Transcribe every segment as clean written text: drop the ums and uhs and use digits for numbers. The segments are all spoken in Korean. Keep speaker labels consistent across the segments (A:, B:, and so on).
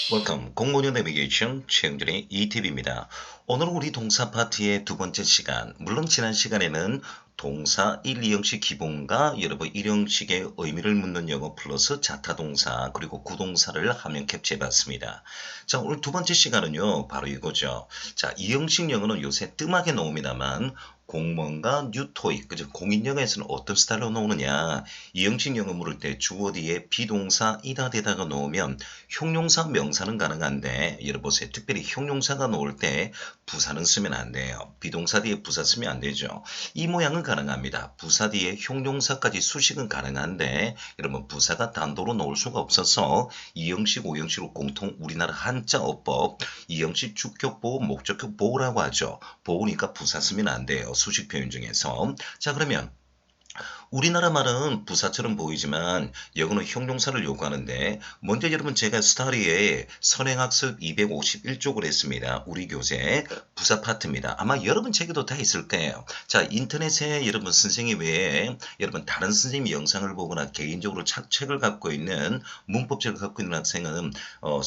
A: Welcome. 공무원 내비게이션 최영준의 ETV입니다. 오늘은 우리 동사 파트의 두 번째 시간. 물론 지난 시간에는 동사 1, 2형식 기본과 여러분 1형식의 의미를 묻는 영어 플러스 자타동사 그리고 구동사를 화면 캡처해봤습니다. 자, 오늘 두 번째 시간은요. 바로 이거죠. 자, 2형식 영어는 요새 뜸하게 나옵니다만 공무원과 뉴토익, 그죠? 공인영어에서는 어떤 스타일로 나오느냐. 2형식 영어 물을 때 주어 뒤에 비동사 이다 대다가 나오면 형용사 명사는 가능한데 여러분 보세요. 특별히 형용사가 나올 때 부사는 쓰면 안 돼요. 비동사 뒤에 부사 쓰면 안 되죠. 이 모양은 가능합니다. 부사 뒤에 형용사까지 수식은 가능한데 여러분 부사가 단도로 나올 수가 없어서 2형식, 5형식으로 공통 우리나라 한자 어법 2형식 주격 보호, 목적격 보호라고 하죠. 보호니까 부사 쓰면 안 돼요. 수식 표현 중에서. 자, 그러면 우리나라 말은 부사처럼 보이지만 영어는 형용사를 요구하는데 먼저 여러분 제가 스타디에 선행학습 251쪽을 했습니다. 우리 교재 부사 파트입니다. 아마 여러분 책에도 다 있을 거예요. 자, 인터넷에 여러분 선생님 외에 여러분 다른 선생님 영상을 보거나 개인적으로 책을 갖고 있는 문법책을 갖고 있는 학생은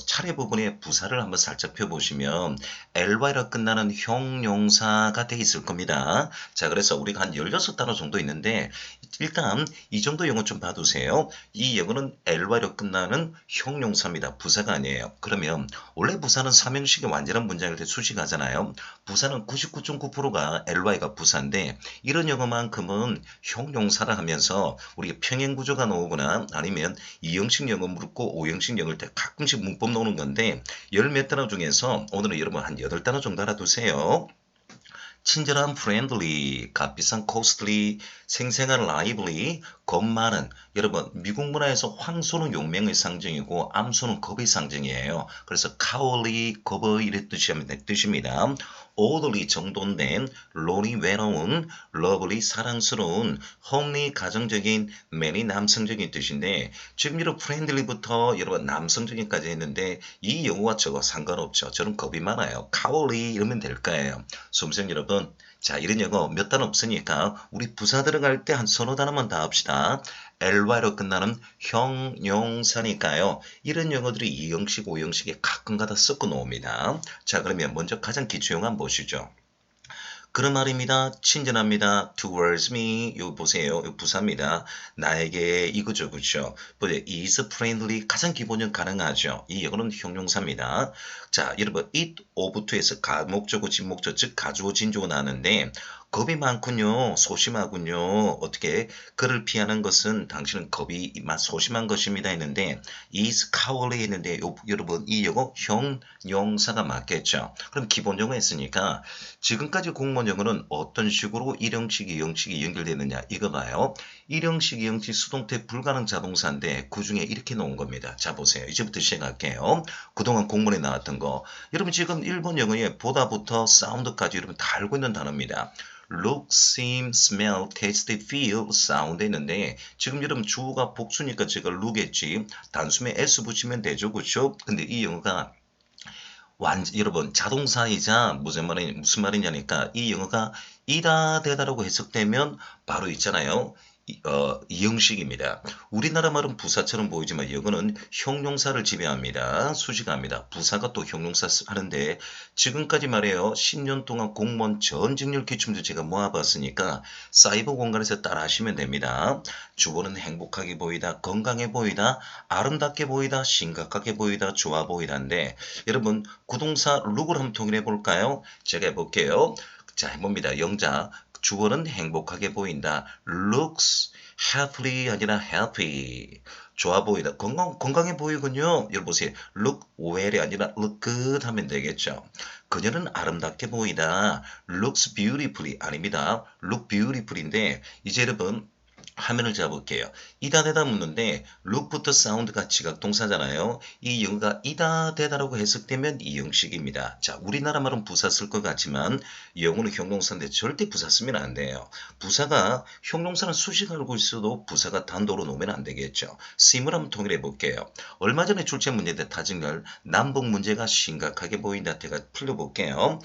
A: 차례 부분에 부사를 한번 살짝 펴보시면 ly로 끝나는 형용사가 돼 있을 겁니다. 자, 그래서 우리가 한 16단어 정도 있는데 일단 이 정도 영어 좀 봐두세요. 이 영어는 ly로 끝나는 형용사입니다. 부사가 아니에요. 그러면 원래 부사는 삼형식의 완전한 문장일 때 수식하잖아요. 부사는 99.9%가 ly가 부사인데 이런 영어만큼은 형용사라 하면서 우리가 평행구조가 나오거나 아니면 2형식 영어 물고 5형식 영어일 때 가끔씩 문법 나오는 건데 열 몇 단어 중에서 오늘은 여러분 한 8단어 정도 알아두세요. 친절한 friendly, 값비싼 costly, 생생한 lively, 겁 많은. 여러분 미국 문화에서 황소는 용맹의 상징이고 암소는 겁의 상징이에요. 그래서 cowardly, 겁의 이런 뜻입니다. orderly 정돈된, lonely 외로운, lovely 사랑스러운, homely 가정적인, manly 남성적인 뜻인데 지금 여러분 friendly부터 여러분 남성적인까지 했는데 이 영어와 저거 상관없죠. 저는 겁이 많아요. cowardly 이러면 될까요? 수험생 여러분, 자 이런 영어 몇 단어 없으니까 우리 부사 들어갈 때 한 서너 단어만 다 합시다. ly로 끝나는 형용사니까요. 이런 영어들이 2형식, 5형식에 가끔가다 섞어 놓습니다. 자 그러면 먼저 가장 기초 용어 한번 보시죠. 그런 말입니다. 친절합니다. towards me. 요 보세요. 요 부사입니다. 나에게 이거죠. 그죠? 보세요. is friendly. 가장 기본형 가능하죠. 이 영어는 형용사입니다. 자, 여러분 it, of토에서 가목적어, 진목적, 즉 가주어, 진주어 나는데 겁이 많군요. 소심하군요. 어떻게 그를 피하는 것은 당신은 겁이 소심한 것입니다 했는데 is cowardly 했는데 여러분 이 영어 형용사가 맞겠죠. 그럼 기본 용어 했으니까 지금까지 공무원 영어는 어떤 식으로 1형식, 2형식이 연결되느냐 이거 봐요. 1형식, 2형식 수동태 불가능 자동사인데 그 중에 이렇게 놓은 겁니다. 자 보세요. 이제부터 시작할게요. 그동안 공문에 나왔던 거. 여러분 지금 일본 영어에 보다부터 사운드까지 여러분 다 알고 있는 단어입니다. look, seem, smell, taste, feel, sound 했는데 지금 여러분 주어가 복수니까 제가 look 했지 단숨에 s 붙이면 되죠. 그렇죠? 근데 이 영어가 여러분 자동사이자 무슨 말이냐니까 이 영어가 이다 되다라고 해석되면 바로 있잖아요. 이형식입니다. 우리나라 말은 부사처럼 보이지만 영어는 형용사를 지배합니다. 수식합니다. 부사가 또 형용사 하는데 지금까지 말해요. 10년 동안 공무원 전 직렬 기출도 제가 모아봤으니까 사이버 공간에서 따라 하시면 됩니다. 주어는 행복하게 보이다, 건강해 보이다, 아름답게 보이다, 심각하게 보이다, 좋아 보이다인데 여러분 구동사 룩을 한번 통일해 볼까요? 제가 해볼게요. 자 해봅니다. 영자 주어는 행복하게 보인다. looks happily 아니라 happy. 좋아 보이다. 건강해 보이군요. 여러분 보세요. look well이 아니라 look good 하면 되겠죠. 그녀는 아름답게 보이다. looks beautifully 아닙니다. look beautiful인데 이제 여러분 화면을 잡을게요. 이다 대다 묻는데 look부터 사운드가 지각동사잖아요. 이 영어가 이다 대다라고 해석되면 이 형식입니다. 자, 우리나라 말은 부사 쓸 것 같지만 영어는 형용사인데 절대 부사 쓰면 안 돼요. 부사가 형용사는 수식 알고 있어도 부사가 단도로 놓으면 안 되겠죠. sim을 한번 통일해 볼게요. 얼마 전에 출제 문제 때 타진걸 남북 문제가 심각하게 보인다. 제가 풀려볼게요.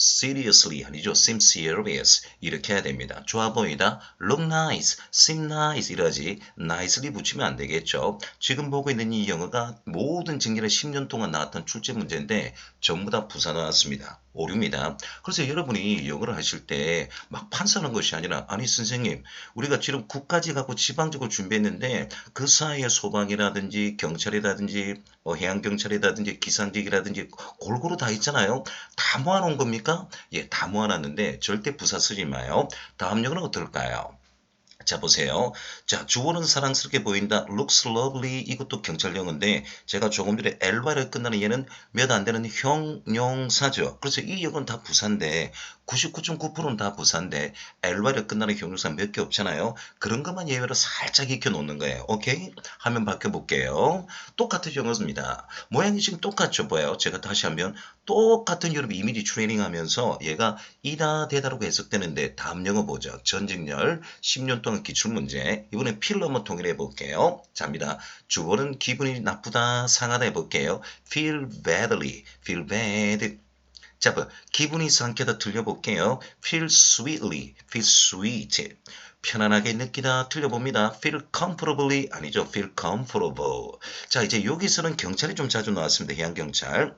A: seriously 아니죠. seem serious 이렇게 해야 됩니다. 좋아 보이다. look nice, seem nice 이러지 nicely 붙이면 안 되겠죠. 지금 보고 있는 이 영어가 모든 직렬에 10년 동안 나왔던 출제 문제인데 전부 다 부사 나왔습니다. 오류입니다. 그래서 여러분이 영어를 하실 때 막 판사하는 것이 아니라 아니 선생님 우리가 지금 국가직 하고 지방직을 준비했는데 그 사이에 소방이라든지 경찰이라든지 뭐 해양경찰이라든지 기상직이라든지 골고루 다 있잖아요. 다 모아놓은 겁니까? 예, 다 모아놨는데 절대 부사 쓰지 마요. 다음 영어는 어떨까요? 자, 보세요. 자, 주어는 사랑스럽게 보인다. looks lovely. 이것도 경찰 영어인데 제가 조금 전에 ly로 끝나는 얘는 몇 안 되는 형용사죠. 그래서 이 영어는 다 부사인데 99.9%는 다 부사인데 ly로 끝나는 형용사 몇 개 없잖아요. 그런 것만 예외로 살짝 익혀 놓는 거예요. 오케이? 화면 바꿔볼게요. 똑같은 영어입니다. 모양이 지금 똑같죠. 보여요. 제가 다시 하면 똑같은 여러분 이미지 트레이닝 하면서 얘가 이다 대다라고 해석되는데 다음 영어 보죠. 전직렬 10년 동안 기출문제. 이번엔 필로 한번 통일해 볼게요. 자입니다. 주어는 기분이 나쁘다, 상하다 해볼게요. feel badly, feel bad. 자, 기분이 상쾌하다 들려볼게요. feel sweetly, feel sweet. 편안하게 느끼다 틀려봅니다. feel comfortably 아니죠. feel comfortable. 자, 이제 여기서는 경찰이 좀 자주 나왔습니다. 해양경찰.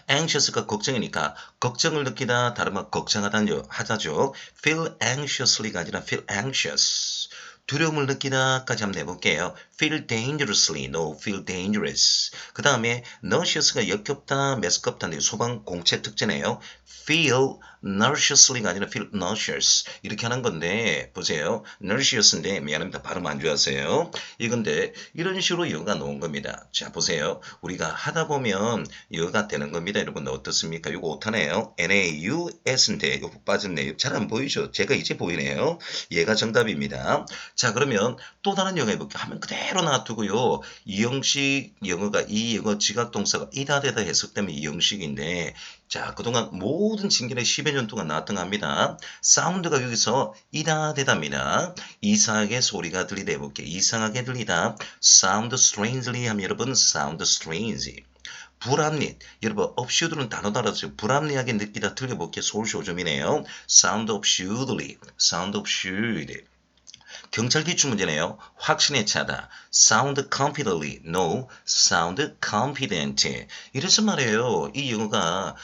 A: anxious가 걱정이니까 걱정을 느끼다 다른 말 걱정하다는 하자죠. feel anxiously가 아니라 feel anxious. 두려움을 느끼다까지 한번 해볼게요. feel dangerously, no, feel dangerous. 그 다음에 nauseous가 역겹다, 메스껍다인데 소방 공채 특징이에요. feel nauseously가 아니라 feel nauseous 이렇게 하는 건데 보세요. nauseous인데 미안합니다. 발음 안 좋아하세요. 이건데 이런 식으로 영어가 나온 겁니다. 자 보세요. 우리가 하다 보면 영어가 되는 겁니다. 여러분 어떻습니까? 이거 오타네요. naus인데 이거 빠졌네요. 잘 안 보이죠? 제가 이제 보이네요. 얘가 정답입니다. 자 그러면 또 다른 영어 해볼게요. 화면 그대로 놔두고요. 이 형식 영어가 이 영어 지각동사가 이다 대다 해석되면 이 형식인데 자 그동안 모든 징계를 10여 년 동안 나왔던 겁니다. 사운드가 여기서 이다 대다입니다. 이상하게 소리가 들리다 해볼게요. 이상하게 들리다. sound strangely 하면 여러분 sound strange. 불합리. 여러분 obscure는 단어 달았어요. 불합리하게 느끼다 틀려볼게요. 서울시 5점이네요. sound absurdly. sound absurd. 경찰 기출 문제네요. 확신에 차다. sound confidently. no. sound confident. 이래서 말이에요. 이 영어가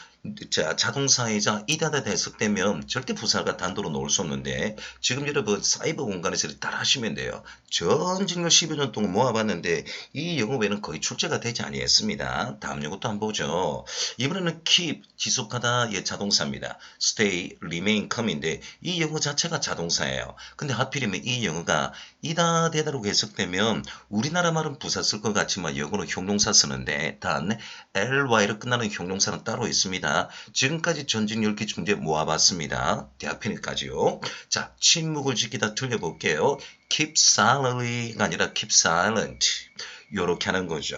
A: 자, 자동사이자 이다다 해석되면 절대 부사가 단도로 놓을 수 없는데 지금 여러분 사이버 공간에서 따라 하시면 돼요. 전 직렬 10여 년 동안 모아봤는데 이 영어 외에는 거의 출제가 되지 아니했습니다. 다음 영어도 한번 보죠. 이번에는 keep, 지속하다 예 자동사입니다. stay, remain, come인데 이 영어 자체가 자동사예요. 근데 하필이면 이 영어가 이다 대다로 해석되면 우리나라 말은 부사 쓸 것 같지만 영어는 형용사 쓰는데 단 ly로 끝나는 형용사는 따로 있습니다. 지금까지 전직 10개 문제 모아봤습니다. 대학 편입까지요. 자, 침묵을 지키다 틀려볼게요. keep silently가 아니라 keep silent. 요렇게 하는 거죠.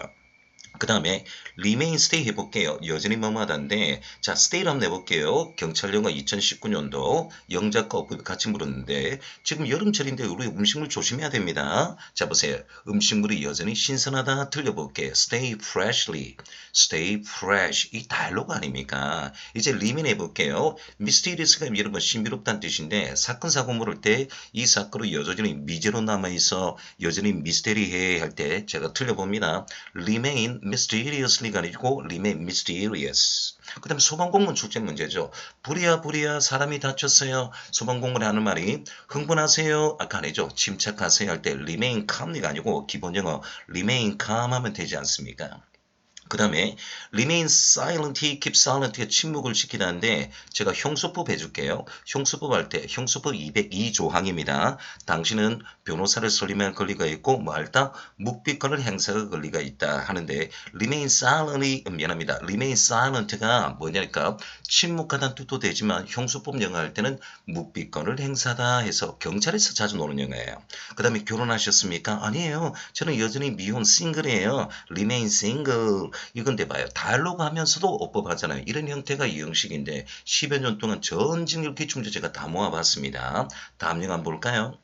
A: 그 다음에 remain stay 해볼게요. 여전히 뭐뭐하다인데 자 stay를 한번 해볼게요. 경찰 영어 2019년도 영작과 어법이 같이 물었는데 지금 여름철인데 우리 음식물 조심해야 됩니다. 자 보세요. 음식물이 여전히 신선하다 틀려볼게요. stay freshly. stay fresh. 이 다이로그 아닙니까? 이제 remain 해볼게요. mysterious가 여러분 신비롭다는 뜻인데 사건 사고 물을 때 이 사건이 여전히 미제로 남아있어 여전히 미스테리해 할 때 제가 틀려봅니다. remain mysteriously가 아니고 remain mysterious. 그 다음에 소방공무원 출제 문제죠. 부랴부랴 사람이 다쳤어요. 소방공무원이 하는 말이 흥분하세요. 아까 아니죠. 침착하세요 할 때 remain calmly가 아니고 기본 영어 remain calm 하면 되지 않습니까? 그 다음에 remain silent, keep silent가 침묵을 지키다는데 제가 형수법 해줄게요. 형수법 할 때 형수법 202조항입니다. 당신은 변호사를 설립할 권리가 있고 뭐 할다 묵비권을 행사할 권리가 있다 하는데 remain silently 미안합니다. remain silent가 뭐냐니까 침묵하다는 뜻도 되지만 형수법 영어 할 때는 묵비권을 행사다 해서 경찰에서 자주 노는 영어예요. 그 다음에 결혼하셨습니까? 아니에요. 저는 여전히 미혼 싱글이에요. remain single. 이건데 봐요. 다이얼로그 하면서도 어법 하잖아요. 이런 형태가 이 형식인데 10여 년 동안 전 직렬 기출문제 제가 다 모아봤습니다. 다음 영화 한번 볼까요?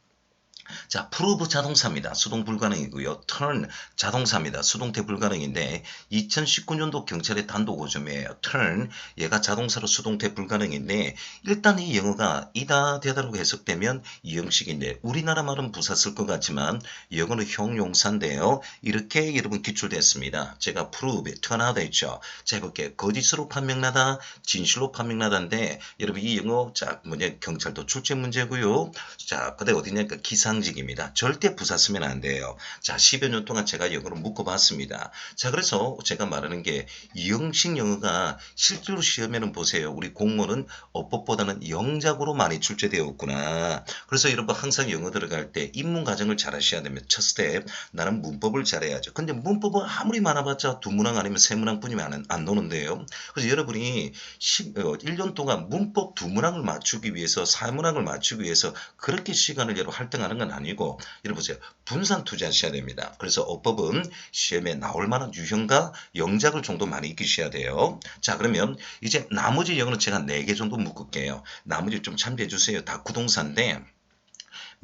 A: 자, prove 자동사입니다. 수동 불가능이고요. turn 자동사입니다. 수동태 불가능인데 2019년도 경찰의 단독 오점이에요. turn 얘가 자동사로 수동태 불가능인데 일단 이 영어가 이다 되다라고 해석되면 이 형식인데 우리나라 말은 부사 쓸 것 같지만 영어는 형용사인데요. 이렇게 여러분 기출됐습니다. 제가 prove, turn out 했죠. 자, 해볼게요. 거짓으로 판명나다, 진실로 판명나다인데 여러분 이 영어 자 뭐냐 경찰도 출제 문제고요. 자, 그다음 어디냐니까 기상직입니다. 절대 부사 쓰면 안 돼요. 자, 10여 년 동안 제가 영어를 묶어봤습니다. 자, 그래서 제가 말하는 게 이 형식 영어가 실제로 시험에는 보세요. 우리 공무원은 어법보다는 영작으로 많이 출제되었구나. 그래서 여러분 항상 영어 들어갈 때 입문 과정을 잘 하셔야 됩니다. 첫 스텝, 나는 문법을 잘해야죠. 근데 문법은 아무리 많아봤자 두 문항 아니면 세 문항뿐이면 안 노는데요. 그래서 여러분이 1년 동안 문법 두 문항을 맞추기 위해서 4문항을 맞추기 위해서 그렇게 시간을 여러분 할당하는 건 아니고 여러분 보세요. 분산 투자하셔야 됩니다. 그래서 어법은 시험에 나올 만한 유형과 영작을 정도 많이 익히셔야 돼요. 자, 그러면 이제 나머지 영어는 제가 4개 정도 묶을게요. 나머지 좀 참조해 주세요. 다 구동사인데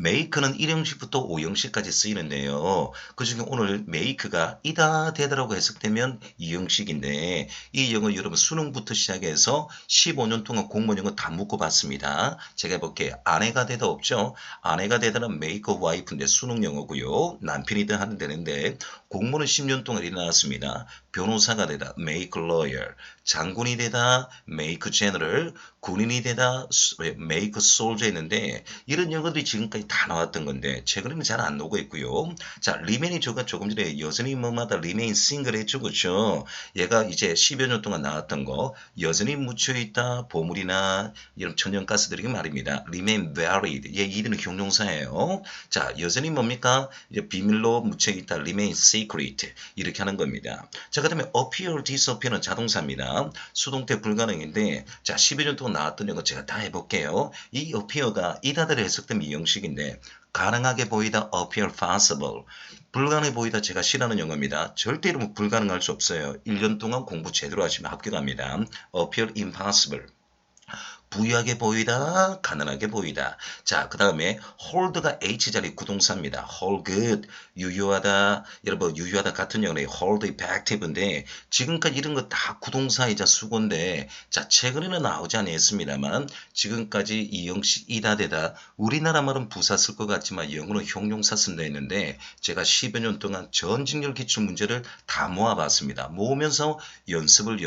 A: make는 1형식부터 5형식까지 쓰이는데요. 그중에 오늘 make가 이다 되다라고 해석되면 2형식인데 이 영어 여러분 수능부터 시작해서 15년 동안 공무원 영어 다 묶어봤습니다. 제가 해볼게요. 아내가 되다 없죠? 아내가 되다는 make a wife인데 수능 영어고요. 남편이든 하는 되는데 공무원은 10년 동안 일어났습니다. 변호사가 되다 make a lawyer, 장군이 되다 make general, 군인이 되다 make soldier 했는데 이런 영어들이 지금까지 다 나왔던 건데 최근에는 잘 안 나오고 있고요. 자, remain이 저가 조금 전에 여전히 뭐마다 remain single 했죠. 그렇죠? 얘가 이제 10여 년 동안 나왔던 거 여전히 묻혀있다 보물이나 이런 천연가스들이 말입니다. remain buried 얘 이들은 형용사예요. 자, 여전히 뭡니까? 이제 비밀로 묻혀있다 remain secret 이렇게 하는 겁니다. 자, 그 다음에 appear, disappear는 자동사입니다. 수동태 불가능인데 자 12년 동안 나왔던 거 제가 다 해볼게요. 이 appear가 이다대로 해석되면 이 형식인데 가능하게 보이다 appear possible 불가능해 보이다 제가 싫어하는 영어입니다. 절대 이러면 불가능할 수 없어요. 1년 동안 공부 제대로 하시면 합격합니다. appear impossible 부유하게 보이다, 가난하게 보이다. 자, 그 다음에 hold가 H자리 구동사입니다. hold good, 유효하다. 여러분 유효하다 같은 영어로 hold effective인데 지금까지 이런 거 다 구동사이자 수고인데 자, 최근에는 나오지 않았습니다만 지금까지 이 형식 이다 되다 우리나라 말은 부사 쓸 것 같지만 영어는 형용사 쓴다 했는데 제가 10여 년 동안 전직렬 기출 문제를 다 모아봤습니다. 모으면서 연습을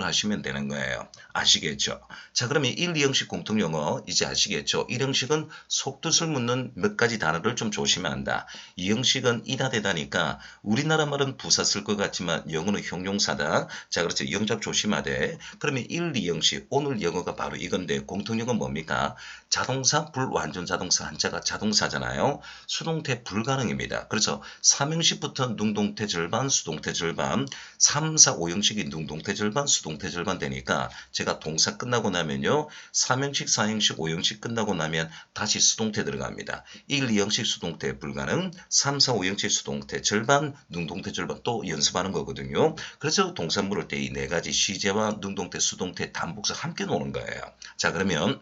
A: 하시면 되는 거예요. 아시겠죠? 자, 그러면 1, 2형식 공통영어 이제 아시겠죠? 1형식은 속뜻을 묻는 몇 가지 단어를 좀 조심해야 한다. 2형식은 이다 되다니까 우리나라 말은 부사 쓸 것 같지만 영어는 형용사다. 자, 그렇죠. 영작 조심하되. 그러면 1, 2형식 오늘 영어가 바로 이건데 공통영어 뭡니까? 자동사 불완전 자동사 한자가 자동사잖아요. 수동태 불가능입니다. 그래서 3형식부터 능동태 절반 수동태 절반 3, 4, 5형식이 능동태 절반 수동태 절반 되니까 제가 동사 끝나고 나면요. 3형식, 4형식, 5형식 끝나고 나면 다시 수동태 들어갑니다. 1, 2형식 수동태 불가능, 3, 4, 5형식 수동태 절반, 능동태 절반 또 연습하는 거거든요. 그래서 동사 물을 때 이 4가지 시제와 능동태, 수동태, 단복사 함께 노는 거예요. 자, 그러면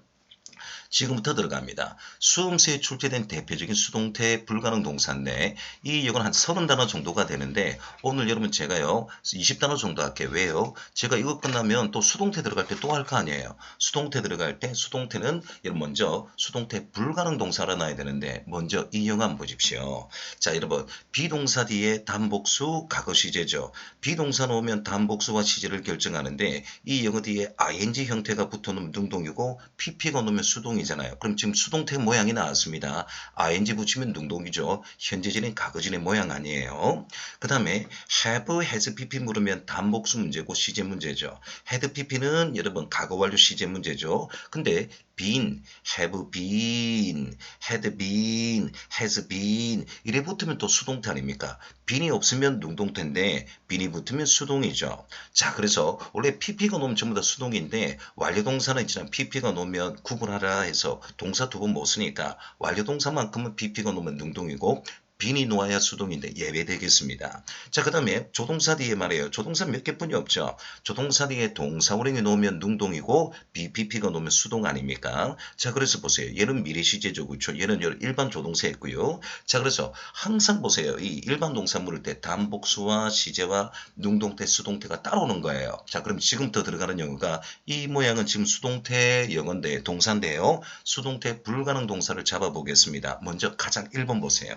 A: 지금부터 들어갑니다. 수험시에 출제된 대표적인 수동태 불가능 동사인데 이 영어는 한 30단어 정도가 되는데 오늘 여러분 제가요 20단어 정도 할게요. 왜요? 제가 이거 끝나면 또 수동태 들어갈 때 또 할 거 아니에요. 수동태 들어갈 때 수동태는 여러분 먼저 수동태 불가능 동사를 놔야 되는데 먼저 이 영어 한번 보십시오. 자, 여러분 비동사 뒤에 단복수 과거 시제죠. 비동사 놓으면 단복수와 시제를 결정하는데 이 영어 뒤에 ing 형태가 붙어놓으면 능동이고 pp가 놓으면 수동이잖아요. 그럼 지금 수동태 모양이 나왔습니다. ing 붙이면 능동이죠. 현재진의 과거진의 모양 아니에요. 그 다음에 have, has, pp 물으면 단복수 문제고 시제 문제죠. had, pp는 여러분 과거 완료 시제 문제죠. 근데 been, have been, had been, has been 이래 붙으면 또 수동태 아닙니까? bean이 없으면 능동태인데 bean이 붙으면 수동이죠. 자, 그래서 원래 pp가 놓으면 전부 다 수동인데 완료동사는 있지만 pp가 놓으면 구분하라 해서 동사 두 번 못 쓰니까 완료동사만큼은 pp가 놓으면 능동이고 빈이 놓아야 수동인데 예외되겠습니다. 자, 그 다음에 조동사 뒤에 말이에요. 조동사 몇 개뿐이 없죠. 조동사 뒤에 동사원형이 놓으면 능동이고 BPP가 놓으면 수동 아닙니까? 자, 그래서 보세요. 얘는 미래 시제죠. 그렇죠? 얘는 일반 조동사였고요. 자, 그래서 항상 보세요. 이 일반 동사 물을 때 단복수와 시제와 능동태, 수동태가 따라오는 거예요. 자, 그럼 지금부터 들어가는 영어가 이 모양은 지금 수동태 영어인데 동사인데요. 수동태 불가능 동사를 잡아보겠습니다. 먼저 가장 1번 보세요.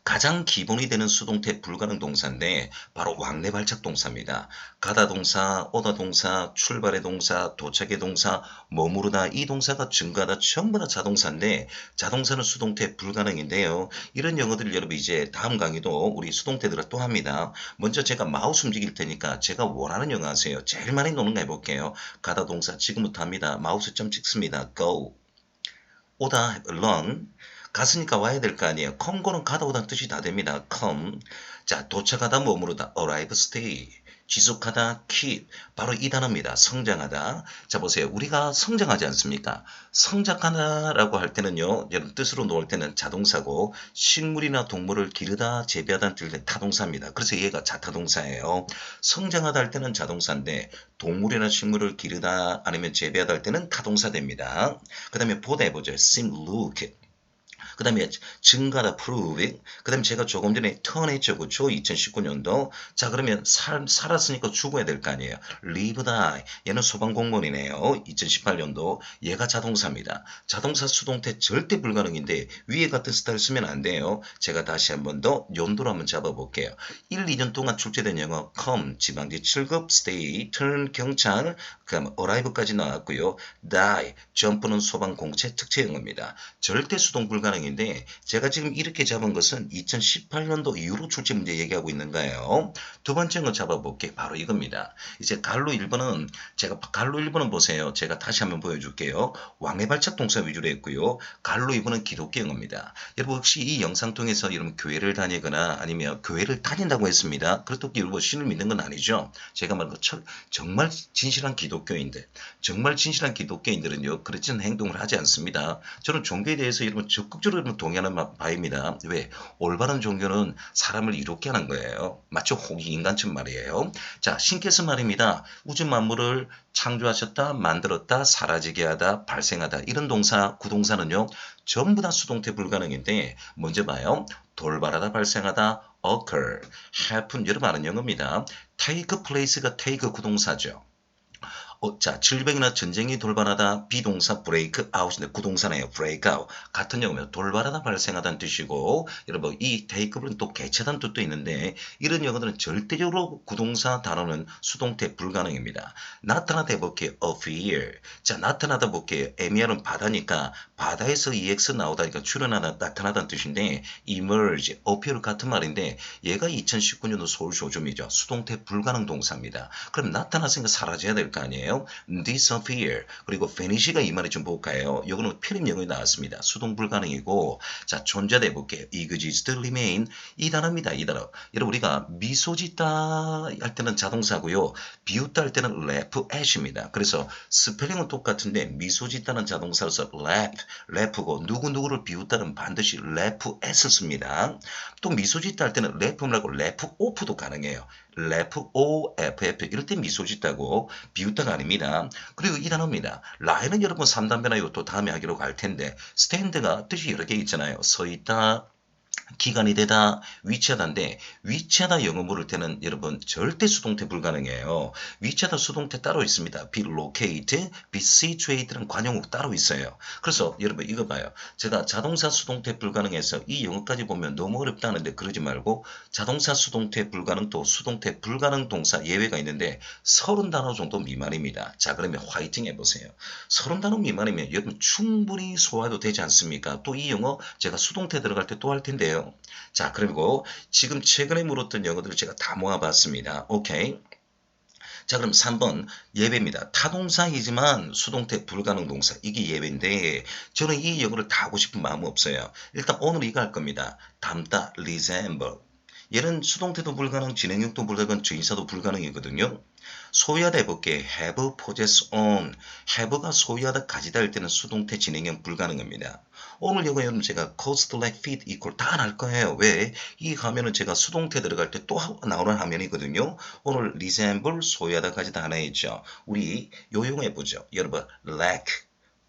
A: 가장 기본이 되는 수동태 불가능 동사인데 바로 왕래 발작 동사입니다. 가다 동사, 오다 동사, 출발의 동사, 도착의 동사, 머무르다 이 동사가 증가하다 전부 다 자동사인데 자동사는 수동태 불가능인데요. 이런 영어들 여러분 이제 다음 강의도 우리 수동태들을 또 합니다. 먼저 제가 마우스 움직일 테니까 제가 원하는 영어 하세요. 제일 많이 노는 거 해볼게요. 가다 동사 지금부터 합니다. 마우스 점 찍습니다. Go. 오다 run. 갔으니까 와야 될 거 아니에요. come 고는 가다 오다는 뜻이 다 됩니다. come. 자, 도착하다 머무르다 arrive, stay. 지속하다 keep. 바로 이 단어입니다. 성장하다. 자, 보세요. 우리가 성장하지 않습니까? 성장하다라고 할 때는요. 여러분 뜻으로 놓을 때는 자동사고 식물이나 동물을 기르다, 재배하다는 뜻의 타동사입니다. 그래서 얘가 자타동사예요. 성장하다 할 때는 자동사인데 동물이나 식물을 기르다 아니면 재배하다 할 때는 타동사 됩니다. 그 다음에 보다 해보죠. seem, look. 그 다음에 증가다 prove. 그 다음에 제가 조금 전에 turn 했죠. 그쵸? 2019년도. 자, 그러면 살았으니까 죽어야 될 거 아니에요. live, die. 얘는 소방공무원이네요. 2018년도. 얘가 자동사입니다. 자동사 수동태 절대 불가능인데 위에 같은 스타일 쓰면 안 돼요. 제가 다시 한 번 더 연도로 한번 잡아볼게요. 1, 2년 동안 출제된 영어 come, 지방지 7급, stay, turn, 경찰, 그 다음 arrive까지 나왔고요. die, jump는 소방공채 특채 영어입니다. 절대 수동 불가능인데 제가 지금 이렇게 잡은 것은 2018년도 이후로 출제 문제 얘기하고 있는 거예요. 두 번째 거 잡아볼게요. 바로 이겁니다. 이제 갈로 1번은 갈로 1번은 보세요. 제가 다시 한번 보여줄게요. 왕래 발작 동사 위주로 했고요. 갈로 2번은 기독교 영어입니다. 여러분 혹시 이 영상 통해서 여러분 교회를 다니거나 아니면 교회를 다닌다고 했습니다. 그렇다고 여러분 신을 믿는 건 아니죠. 제가 말한 것처럼 정말 진실한 기독교인들은요 그렇지 않은 행동을 하지 않습니다. 저는 종교에 대해서 여러분 적극적으로 동의하는 바입니다. 왜? 올바른 종교는 사람을 이롭게 하는 거예요. 마치 호기 인간처럼 말이에요. 자, 신께서 말입니다. 우주 만물을 창조하셨다, 만들었다, 사라지게 하다, 발생하다 이런 동사, 구동사는요 전부 다 수동태 불가능인데 먼저 봐요. 돌발하다, 발생하다, occur, happen 여러분 아는 영어입니다. take place가 take 구동사죠. 자, 질병이나 전쟁이 돌발하다 비동사 break out인데 구동사네요. break out. 같은 영어면 돌발하다 발생하다는 뜻이고 여러분 이 take는 또 개체다는 뜻도 있는데 이런 영어들은 절대적으로 구동사 단어는 수동태 불가능입니다. 나타나다 해볼게요. appear. 자, 나타나다 볼게요. 에미아는 바다니까 바다에서 EX 나오다니까 출현하다 나타나다는 뜻인데 emerge, appear 같은 말인데 얘가 2019년도 서울쇼점이죠. 수동태 불가능 동사입니다. 그럼 나타났으니까 사라져야 될 거 아니에요. disappear 그리고 vanish가 이 말이 좀 볼까요? 요거는 필름 영어에 나왔습니다. 수동 불가능이고 자 존재다 해볼게요. exist, remain 이 단어입니다. 이 단어. 여러분 우리가 미소 짓다 할 때는 자동사고요. 비웃다 할 때는 laugh at입니다. 그래서 스펠링은 똑같은데 미소 짓다는 자동사로서 laugh,고 누구누구를 비웃다는 반드시 laugh at을 씁니다. 또 미소 짓다 할 때는 laugh 말고 laugh off도 가능해요. laugh, off 이럴 때 미소 짓다고 비웃다가 아닙니다. 그리고 이 단어입니다. 라인은 여러분 3단변화 이것도 다음에 하기로 갈 텐데 스탠드가 뜻이 여러 개 있잖아요. 서 있다, 기간이 되다, 위치하다인데 위치하다 영어 물을 때는 여러분 절대 수동태 불가능해요. 위치하다 수동태 따로 있습니다. be locate, be situate는 관용어 따로 있어요. 그래서 여러분 이거 봐요. 제가 자동사 수동태 불가능해서 이 영어까지 보면 너무 어렵다는데 그러지 말고 자동사 수동태 불가능 또 수동태 불가능 동사 예외가 있는데 30단어 정도 미만입니다. 자 그러면 화이팅 해보세요. 30단어 미만이면 여러분 충분히 소화도 되지 않습니까? 또 이 영어 제가 수동태 들어갈 때 또 할 텐데요. 자 그리고 지금 최근에 물었던 영어들을 제가 다 모아봤습니다. 오케이. 자 그럼 3번 예외입니다. 타동사이지만 수동태 불가능 동사 이게 예외인데 저는 이 영어를 다 하고 싶은 마음은 없어요. 일단 오늘 이거 할 겁니다. 닮다 resemble 얘는 수동태도 불가능, 진행형도 불가능, 주인사도 불가능이거든요. 소유하다 해볼게. have, possess, own. have가 소유하다, 가지다 할 때는 수동태 진행형 불가능합니다. 오늘 이거 여러분 제가 cost, like, feed, equal 다 날 거예요. 왜? 이 화면은 제가 수동태 들어갈 때 또 나오는 화면이거든요. 오늘 resemble, 소유하다, 가지다 하나 있죠. 우리 요용해보죠. 여러분, lack,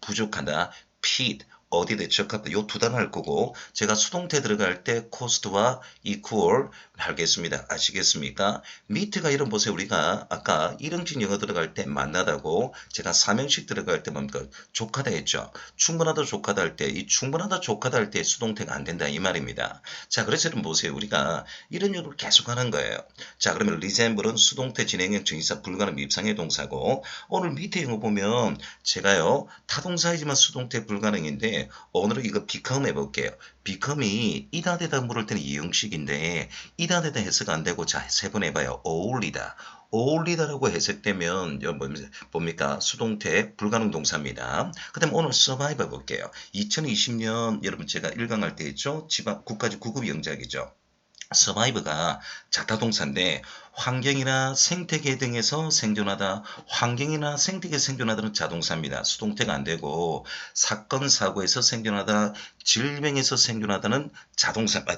A: 부족하다, feed, 어디에 적합하다. 요 두 단어 할 거고 제가 수동태 들어갈 때 cost와 equal 하겠습니다. 아시겠습니까? meet가 이런 보세요. 우리가 아까 일형식 영어 들어갈 때 만나다고 제가 삼형식 들어갈 때 뭡니까? 족하다 했죠. 충분하다 족하다 할 때 이 충분하다 족하다 할 때 수동태가 안 된다 이 말입니다. 자 그래서 여러분 보세요. 우리가 이런 용어를 계속 하는 거예요. 자 그러면 resemble은 수동태 진행형 증의사 불가능 밉상의 동사고 오늘 밑에 영어 보면 제가요 타동사이지만 수동태 불가능인데 오늘은 이거 become 해볼게요. become이 이다되다 물을 때는 이형식인데 이다되다 해석 안 되고 자 세 번 해봐요. 어울리다. 어울리다라고 해석되면 뭡니까? 수동태 불가능 동사입니다. 그 다음 오늘 survive 해볼게요. 2020년 여러분 제가 1강 할 때 했죠? 지방 국가직 9급 영작이죠. survive가 자타동사인데 환경이나 생태계 등에서 생존하다, 환경이나 생태계 생존하다는 자동사입니다. 수동태가 안 되고 사건 사고에서 생존하다, 질병에서 생존하다는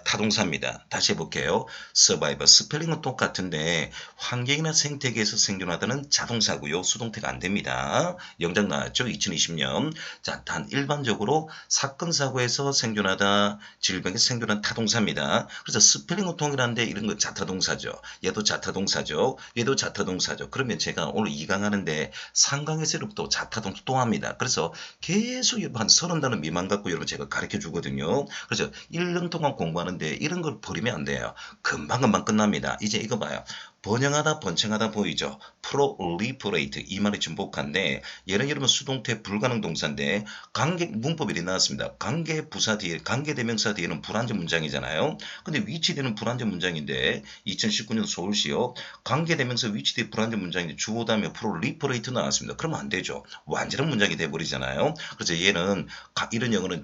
A: 타동사입니다. 다시 해볼게요. survive 스펠링은 똑같은데 환경이나 생태계에서 생존하다는 자동사고요. 수동태가 안 됩니다. 영작 나왔죠? 2020년. 자, 단 일반적으로 사건 사고에서 생존하다, 질병에서 생존한 타동사입니다. 그래서 스펠링은 동일한데 이런 거 자타동사죠. 얘도 자타동사죠. 얘도 자타동사죠. 그러면 제가 오늘 2강 하는데 3강에서부터 자타동사 또 합니다. 그래서 계속 한 30단어 미만 갖고 여러분 제가 가르쳐 주거든요. 그래서 1년 동안 공부하는데 이런 걸 버리면 안 돼요. 금방금방 끝납니다. 이제 이거 봐요. 번영하다 번창하다 보이죠. proliferate 이 말이 중복한데 얘는 여러분 수동태 불가능 동사인데 관계 문법이 이렇게 나왔습니다. 관계 부사 뒤에 관계 대명사 뒤에는 불완전 문장이잖아요. 근데 위치되는 불완전 문장인데 2019년 서울시요. 관계 대명사 위치 뒤에 불완전 문장인데 주어 다음에 proliferate 나왔습니다. 그러면 안 되죠. 완전한 문장이 돼 버리잖아요. 그래서 얘는 이런 영어는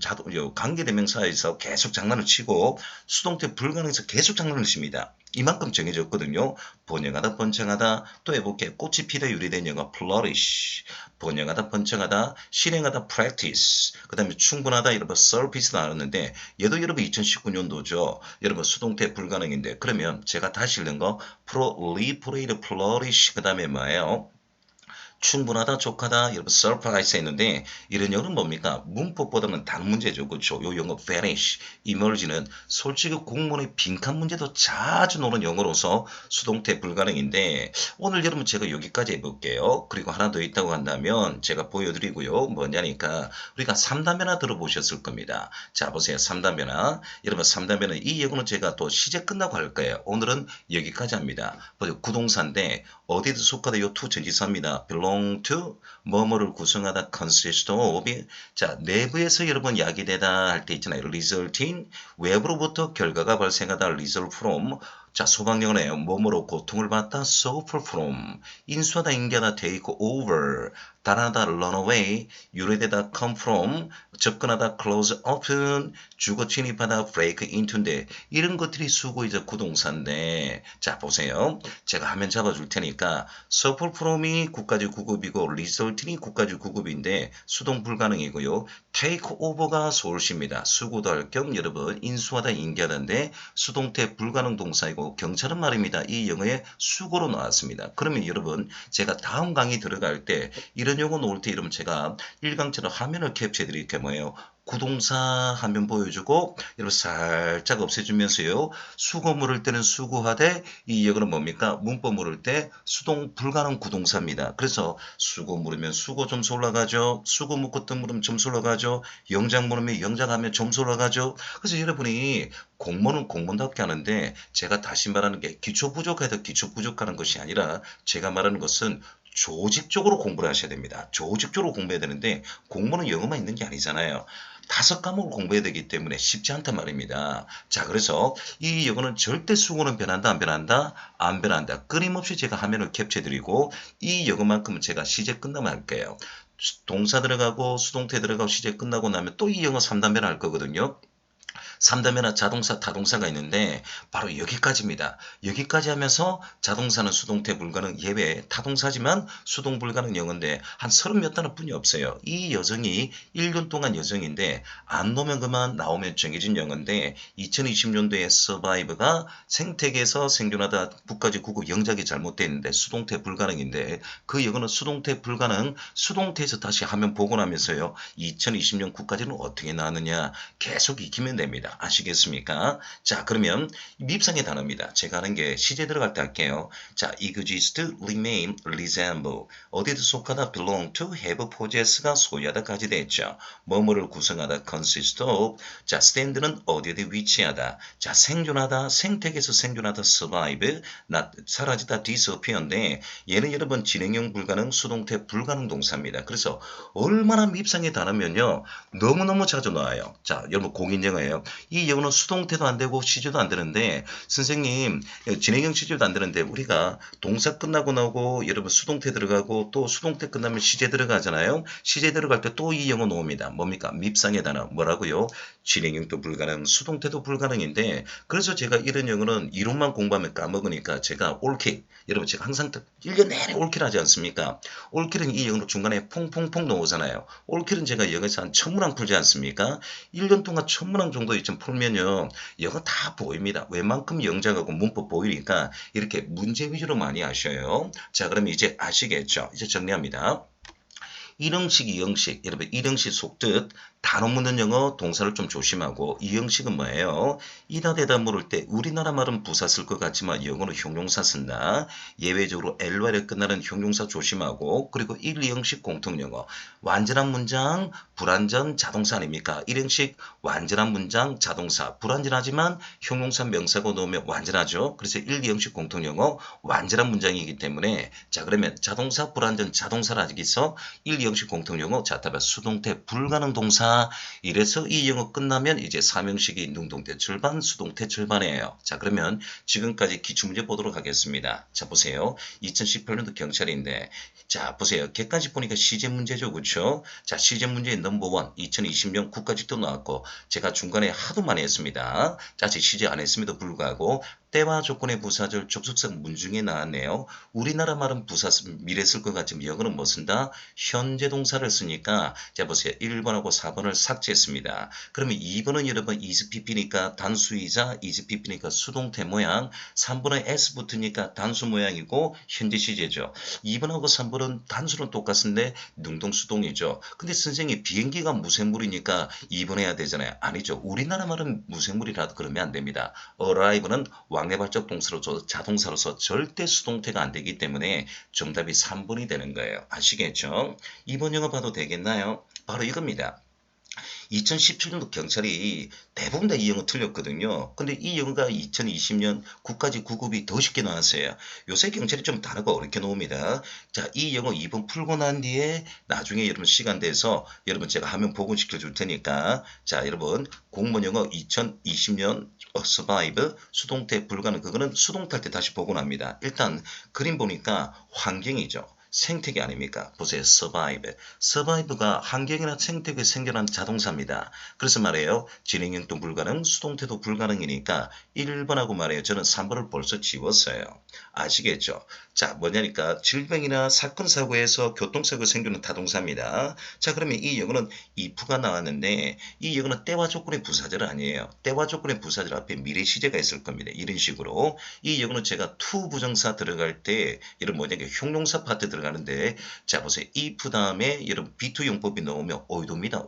A: 관계 대명사에서 계속 장난을 치고 수동태 불가능에서 계속 장난을 칩니다. 이만큼 정해졌거든요. 번영하다 번창하다 또 해볼게요. 꽃이 피다 유래된 영어 flourish 번영하다 번창하다 실행하다 practice 그 다음에 충분하다 여러분 surface 나왔는데 얘도 여러분 2019년도죠. 여러분 수동태 불가능인데 그러면 제가 다시 읽는 거 proliferate flourish 그 다음에 뭐예요? 충분하다, 족하다, 여러분 surprise 했는데 이런 영어는 뭡니까? 문법보다는 다른 문제죠. 그렇죠? 요 영어 vanish, emerge는 솔직히 공무원의 빈칸 문제도 자주 노는 영어로서 수동태 불가능인데 오늘 여러분 제가 여기까지 해볼게요. 그리고 하나 더 있다고 한다면 제가 보여드리고요. 뭐냐니까 우리가 3단변화 들어보셨을 겁니다. 자 보세요. 3단변화. 여러분 3단변화 이 영어는 제가 또 시제 끝나고 할 거예요. 오늘은 여기까지 합니다. 구동사인데 어디에 속하다 요 to 전지사입니다. belong to 뭐뭐를 구성하다 consist of 자 내부에서 여러분 야기되다 할 때 있잖아요. result in 외부로부터 결과가 발생하다 result from 자 소방영어네요. 뭐뭐로 고통을 받다 suffer from 인수하다 인계하다 take over 달아나다 run away 유래되다 come from 접근하다 close open 주거 침입하다 break into인데 이런 것들이 수고이자 구동사인데 자 보세요. 제가 화면 잡아줄 테니까 suffer from이 국가직 9급이고 result이 국가직 9급인데 수동 불가능이고요. take over가 서울시입니다. 수고도 할 겸 여러분 인수하다 인계하다인데 수동태 불가능 동사이고 경찰은 말입니다. 이 영어에 수고로 나왔습니다. 그러면 여러분 제가 다음 강의 들어갈 때 이런 용어 나올 때 여러분 제가 1강처럼 화면을 캡처해 드릴게요. 뭐예요? 구동사 화면 보여주고 여러분 살짝 없애주면서요. 수고 물을 때는 수고하되 이 영어는 뭡니까? 문법 물을 때 수동 불가능 구동사입니다. 그래서 수고 물으면 수고 점수 올라가죠. 수고 묻고 뜻 물으면 점수 올라가죠. 영작 물으면 영작하면 점수 올라가죠. 그래서 여러분이 공무원은 공무원답게 하는데 제가 다시 말하는 게 기초 부족해도 기초 부족하는 것이 아니라 제가 말하는 것은 조직적으로 공부를 하셔야 됩니다. 조직적으로 공부해야 되는데 공부는 영어만 있는 게 아니잖아요. 5과목을 공부해야 되기 때문에 쉽지 않단 말입니다. 자 그래서 이 영어는 절대 수고는 변한다 안 변한다? 안 변한다. 끊임없이 제가 화면을 캡처해드리고 이 영어만큼은 제가 시제 끝나면 할게요. 동사 들어가고 수동태 들어가고 시제 끝나고 나면 또 이 영어 3단변 할 거거든요. 3단계나 자동사, 타동사가 있는데 바로 여기까지입니다. 여기까지 하면서 자동사는 수동태 불가능 예외, 타동사지만 수동 불가능 영어인데 한 30몇 단어 뿐이 없어요. 이 여정이 1년 동안 여정인데 안 놓으면 그만, 나오면 정해진 영어인데 2020년도에 서바이브가 생태계에서 생존하다 국가지 구급 영작이 잘못되어 있는데 수동태 불가능인데 그 영어는 수동태 불가능, 수동태에서 다시 화면 보고 나면서요. 2020년 국가지는 어떻게 나왔느냐 계속 익히면 됩니다. 아시겠습니까? 자, 그러면 밉상의 단어입니다. 제가 하는 게 시제 들어갈 때 할게요. 자, exist, remain, resemble. 어디에 속하다 belong to, have, possess가 소유하다까지 됐죠. 뭐뭐를 구성하다 consist of. 자, stand는 어디에 위치하다. 자, 생존하다, 생태계에서 생존하다 survive, 사라지다 disappear인데 얘는 여러분 진행형 불가능, 수동태 불가능 동사입니다. 그래서 얼마나 밉상의 단어면요. 너무너무 자주 나와요. 자, 여러분 공인영어예요. 이 영어는 수동태도 안 되고 시제도 안 되는데 선생님 진행형 시제도 안 되는데 우리가 동사 끝나고 나오고 여러분 수동태 들어가고 또 수동태 끝나면 시제 들어가잖아요. 시제 들어갈 때 또 이 영어 나옵니다. 뭡니까? 밉상의 단어. 뭐라고요? 진행형도 불가능, 수동태도 불가능인데 그래서 제가 이런 영어는 이론만 공부하면 까먹으니까 제가 올킬, 여러분 제가 항상 1년 내내 올킬 하지 않습니까? 올킬은 이 영어로 중간에 퐁퐁퐁 나오잖아요. 올킬은 제가 영어에서 한 1000문항 풀지 않습니까? 1년 동안 1000문항 정도 좀 풀면요. 영어 다 보입니다. 웬만큼 영작하고 문법 보이니까 이렇게 문제 위주로 많이 하셔요. 자, 그러면 이제 아시겠죠? 이제 정리합니다. 1형식, 2형식, 여러분 1형식 속뜻, 단어 묻는 영어 동사를 좀 조심하고 2형식은 뭐예요? 이다 대다 물을 때 우리나라 말은 부사 쓸 것 같지만 영어는 형용사 쓴다. 예외적으로 ly로 끝나는 형용사 조심하고 그리고 1, 2형식 공통영어. 완전한 문장, 불완전 자동사 아닙니까? 1형식 완전한 문장, 자동사. 불완전하지만 형용사 명사고 넣으면 완전하죠. 그래서 1, 2형식 공통영어 완전한 문장이기 때문에 자 그러면 자동사, 불완전 자동사라기서 1, 2형식 공통영어 자 답은 수동태 불가능 동사. 이래서 이 영어 끝나면 이제 3형식이 능동태 절반, 수동태 절반이에요. 자 그러면 지금까지 기출문제 보도록 하겠습니다. 자 보세요. 2018년도 경찰인데 자 보세요. 객관식 보니까 시제 문제죠. 그렇죠? 자 시제 문제 넘버원 2020년 국가직도 나왔고 제가 중간에 하도 많이 했습니다. 자 시제 안 했음에도 불구하고 때와 조건의 부사절 접속사 문중에 나왔네요. 우리나라 말은 부사 미래 쓸 것 같지만 영어는 뭐 쓴다? 현재 동사를 쓰니까 자 보세요. 1번하고 4번을 삭제했습니다. 그러면 2번은 여러분 is pp니까 단수이자 is pp니까 수동태 모양 3번은 s 붙으니까 단수 모양이고 현재 시제죠. 2번하고 3번은 단수는 똑같은데 능동수동이죠. 근데 선생님 비행기가 무생물이니까 2번 해야 되잖아요. 아니죠. 우리나라 말은 무생물이라도 그러면 안 됩니다. arrive는 왕래발적 동사로서 자동사로서 절대 수동태가 안 되기 때문에 정답이 3번이 되는 거예요. 아시겠죠? 2번 영어 봐도 되겠나요? 바로 이겁니다. 2017년도 경찰이 대부분 다 이 영어 틀렸거든요. 근데 이 영어가 2020년 국가직 9급이 더 쉽게 나왔어요. 요새 경찰이 좀 단어가 어렵게 나옵니다. 자, 이 영어 2번 풀고 난 뒤에 나중에 여러분 시간 돼서 여러분 제가 화면 복원시켜 줄 테니까 자, 여러분 공무원 영어 2020년 survive 수동태 불가능 그거는 수동태 때 다시 복원합니다. 일단 그림 보니까 환경이죠. 생태계 아닙니까? 보세요. survive. survive가 환경이나 생태계에 생겨난 자동사입니다. 그래서 말해요. 진행형도 불가능, 수동태도 불가능이니까 1번하고 말해요. 저는 3번을 벌써 지웠어요. 아시겠죠? 자, 뭐냐니까 질병이나 사건 사고에서 교통사고 생기는 타동사입니다. 자, 그러면 이 영어는 if가 나왔는데 이 영어는 때와 조건의 부사절 아니에요. 때와 조건의 부사절 앞에 미래 시제가 있을 겁니다. 이런 식으로. 이 영어는 제가 to 부정사 들어갈 때 이런 뭐냐면 형용사 파트 들어가는데 자 보세요. if 다음에 여러분 B2 용법이 나오면 오이도입니다.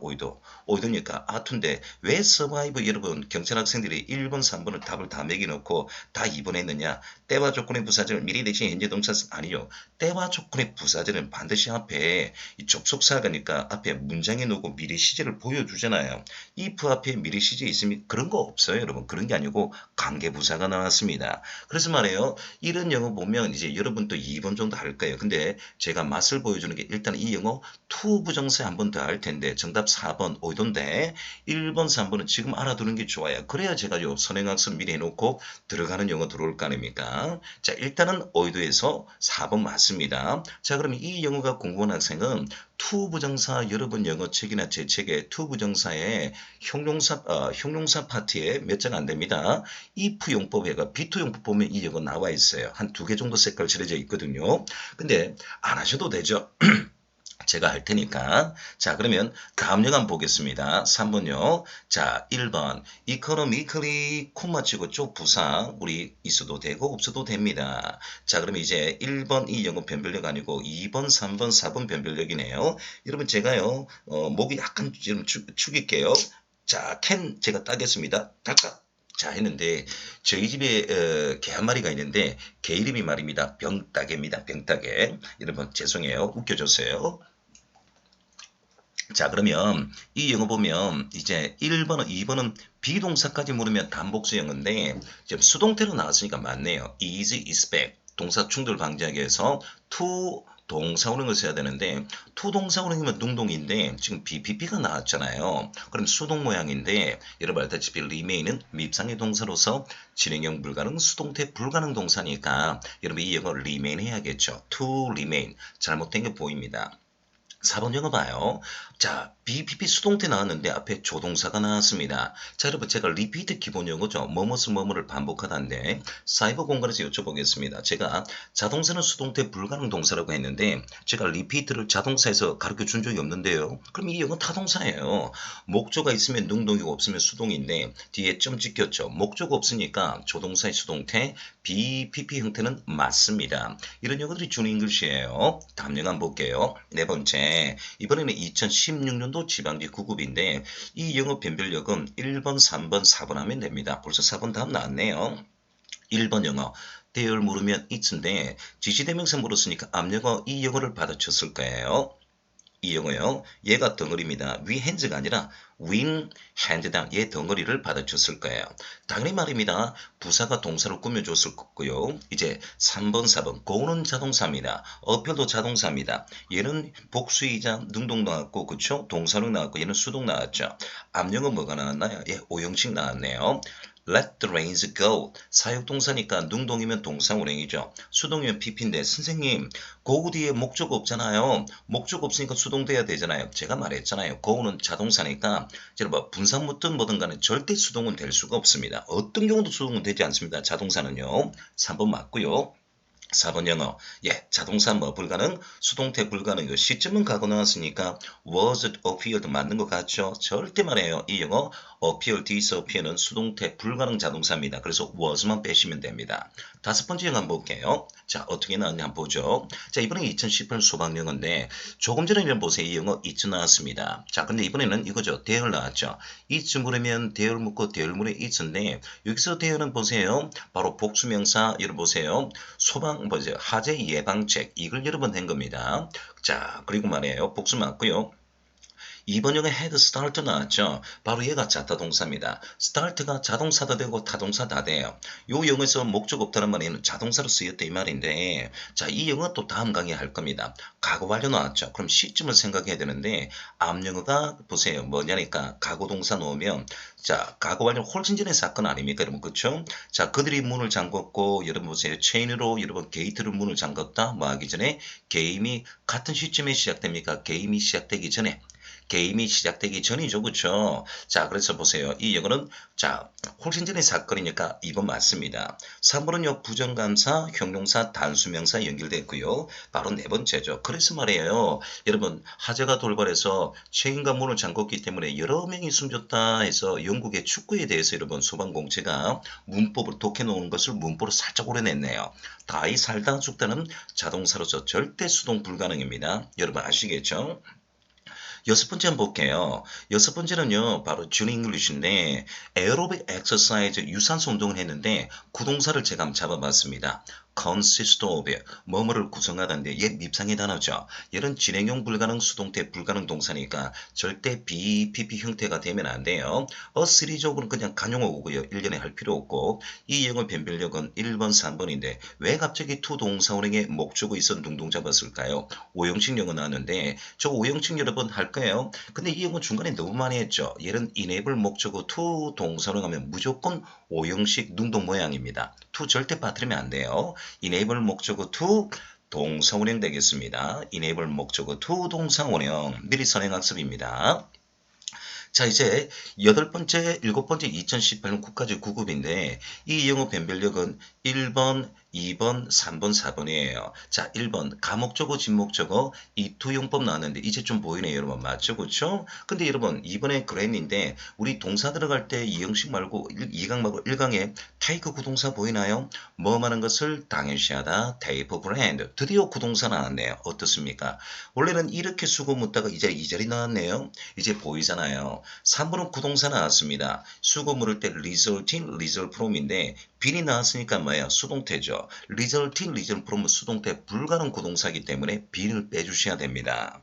A: 오이도니까 아투인데 왜 survive 여러분 경찰 학생들이 1번 3번을 답을 다 매겨놓고 다 2번 했느냐. 때와 조건의 부사절 미래 대신 현재 동사 아니요. 때와 조건의 부사절은 반드시 앞에 이 접속사가니까 앞에 문장에 놓고 미래 시제를 보여주잖아요. if 앞에 미래 시제 있으면 그런 거 없어요. 여러분 그런 게 아니고 관계부사가 나왔습니다. 그래서 말해요. 이런 영어 보면 이제 여러분도 2번 정도 할 거예요. 근데 제가 맛을 보여주는 게 일단 이 영어 to 부정사에 한 번 더 할 텐데 정답 4번 오이도인데 1번 3번은 지금 알아두는 게 좋아요. 그래야 제가 요 선행학습 미리 해놓고 들어가는 영어 들어올 거 아닙니까? 자 일단은 오이도에서 4번 맞습니다. 자 그러면 이 영어가 궁금한 학생은 to 부정사 여러분 영어 책이나 제 책에 to 부정사에 형용사 파트에 몇 장 안 됩니다. if 용법에가 be to 용법 보면 이 영어 나와 있어요. 한 2개 정도 색깔 칠해져 있거든요. 근데 안 하셔도 되죠. 제가 할 테니까. 자, 그러면 다음 영화 보겠습니다. 3번요. 자, 1번. economically 콤마 치고 쪽 부사 우리 있어도 되고 없어도 됩니다. 자, 그러면 이제 1번 이 영어 변별력 아니고 2번, 3번, 4번 변별력이네요. 여러분 제가요. 목이 약간 좀 축일게요. 자, 캔 제가 따겠습니다. 딸깍. 자 했는데 저희 집에 개 한 마리가 있는데 개 이름이 말입니다. 병따개입니다. 병따개. 여러분 죄송해요. 웃겨줬어요. 자 그러면 이 영어 보면 이제 1번은 2번은 비동사까지 물으면 단복수형인데 지금 수동태로 나왔으니까 맞네요. is, expect 동사 충돌 방지하기 위해서 to 동사원형을 써야 되는데 to 동사원형이면 능동인데 지금 BPP가 나왔잖아요. 그럼 수동 모양인데 여러분 알다시피 remain은 밉상의 동사로서 진행형 불가능 수동태 불가능 동사니까 여러분 이 영어 remain 해야겠죠. to remain 잘못된 게 보입니다. 4번 영어 봐요. 자, BPP 수동태 나왔는데 앞에 조동사가 나왔습니다. 자, 여러분 제가 repeat 기본 용어죠. 뭐뭇을 뭐뭐를 반복하다인데 사이버 공간에서 여쭤보겠습니다. 제가 자동사는 수동태 불가능 동사라고 했는데 제가 repeat를 자동사에서 가르쳐 준 적이 없는데요. 그럼 이 영어 타동사예요. 목조가 있으면 능동이고 없으면 수동인데 뒤에 점 찍혔죠. 목조가 없으니까 조동사의 수동태 BPP 형태는 맞습니다. 이런 용어들이 준 잉글리시예요. 다음 영어 한번 볼게요. 네 번째. 이번에는 2016년도 지방직 9급인데 이 영어 변별력은 1번, 3번, 4번 하면 됩니다. 벌써 4번 다음 나왔네요. 1번 영어. 대열 물으면 it인데 지시대명사 물었으니까 앞영어 이 영어를 받아쳤을 거예요. 이 영어요. 얘가 덩어리입니다. 위 핸즈가 아니라 윙 핸드다. 얘 덩어리를 받아줬을 거예요. 당연히 말입니다. 부사가 동사를 꾸며줬을 거고요. 이제 3번, 4번. 고는 자동사입니다. 어필도 자동사입니다. 얘는 복수이자 능동 나왔고 그쵸? 동사로 나왔고 얘는 수동 나왔죠. 앞영어 뭐가 나왔나요? 예, 오형식 나왔네요. Let the rains go. 사역동사니까 능동이면 동사 운행이죠. 수동이면 PP인데 선생님 go 뒤에 목적 없잖아요. 목적 없으니까 수동돼야 되잖아요. 제가 말했잖아요. go는 자동사니까 뭐 분사 묻든 뭐든 간에 절대 수동은 될 수가 없습니다. 어떤 경우도 수동은 되지 않습니다. 자동사는요. 3번 맞고요. 4번 영어. 예, 자동사 뭐 불가능, 수동태 불가능. 이거 시점은 가고 나왔으니까 was, appeared 맞는 것 같죠? 절대 말해요. 이 영어 appear, disappear는 수동태 불가능 자동사입니다. 그래서 was만 빼시면 됩니다. 다섯 번째 영어 한번 볼게요. 자, 어떻게 나왔냐 한번 보죠. 자, 이번에 2018 수박 영어인데 조금 전에 이런 보세요. 이 영어 is 나왔습니다. 자, 근데 이번에는 이거죠. 대열 나왔죠. is 물으면 대열 묻고 대열 물에 is인데 여기서 대열은 보세요. 바로 복수명사 여러분 보세요. 뭐죠? 화재 예방책 이걸 여러 번 한 겁니다. 자 그리고 말이에요. 복수 맞고요. 2번 영에 head start 나왔죠. 바로 얘가 자타 동사입니다. start가 자동사도 되고 타동사 다 돼요. 요 영어에서 목적 없다는 말에는 자동사로 쓰였다 이 말인데 자 이 영어 또 다음 강의 할 겁니다. 과거 완료 나왔죠. 그럼 시점을 생각해야 되는데 앞 영어가 보세요. 뭐냐니까 과거 동사 넣으면 자 과거 완료 훨씬 전의 사건 아닙니까 여러분 그쵸? 자 그들이 문을 잠궜고 여러분 보세요. 체인으로 여러분 게이트를 문을 잠궜다 뭐 하기 전에 게임이 같은 시점에 시작됩니까? 게임이 시작되기 전에 게임이 시작되기 전이죠. 그렇죠? 자, 그래서 보세요. 이 영어는 자, 훨씬 전의 사건이니까 2번 맞습니다. 3번은요. 부정감사, 형용사, 단수명사 연결됐고요. 바로 네 번째죠. 그래서 말이에요. 여러분, 화재가 돌발해서 체인과 문을 잠궜기 때문에 여러 명이 숨졌다 해서 영국의 축구에 대해서 여러분 소방공채가 문법을 독해 놓은 것을 문법으로 살짝 오려냈네요. 다이 살다 죽다는 자동사로서 절대 수동 불가능입니다. 여러분 아시겠죠? 여섯 번째 한번 볼게요. 여섯 번째는요. 바로 준 잉글리시인데 에어로빅 엑서사이즈 유산소 운동을 했는데 구동사를 제가 한번 잡아봤습니다. consist of 뭐뭐를 구성하다인데 얘 밉상의 단어죠. 얘는 진행형 불가능 수동태 불가능 동사니까 절대 BPP 형태가 되면 안 돼요. 시리적으로는 그냥 간용어고요. 1년에 할 필요 없고 이 영어 변별력은 1번 3번인데 왜 갑자기 to 동사 운행에 목적어 있어 능동 잡았을까요? 오형식 영어 나왔는데 저 오형식 여러분 할 거예요. 근데 이 영어 중간에 너무 많이 했죠. 얘는 enable 목적어 to 동사 운행하면 무조건 오형식 능동 모양입니다. to 절대 빠뜨리면 안 돼요. enable 목적어 to 동사원형 되겠습니다. enable 목적어 to 동사원형 미리 선행학습입니다. 자, 이제 여덟 번째, 일곱 번째 2018년 국가직 9급인데 이 영어 변별력은 1번, 2번, 3번, 4번이에요. 자, 1번 가목적어, 진목적어 이 두 용법 나왔는데 이제 좀 보이네요, 여러분. 맞죠? 그렇죠? 근데 여러분 이번에 그랬는데 우리 동사 들어갈 때 2형식 말고 2강 말고 1강에 take 구동사 보이나요? 뭐 하는 것을 당연시하다, take for granted. 드디어 구동사 나왔네요. 어떻습니까? 원래는 이렇게 수고 묻다가 이제 이 자리 나왔네요. 이제 보이잖아요. 3번은 구동사 나왔습니다. 수고 물을 때 resulting, result from인데 빈이 나왔으니까 뭐예요? 수동태죠. resulting, result from은 수동태 불가능 구동사이기 때문에 빈을 빼주셔야 됩니다.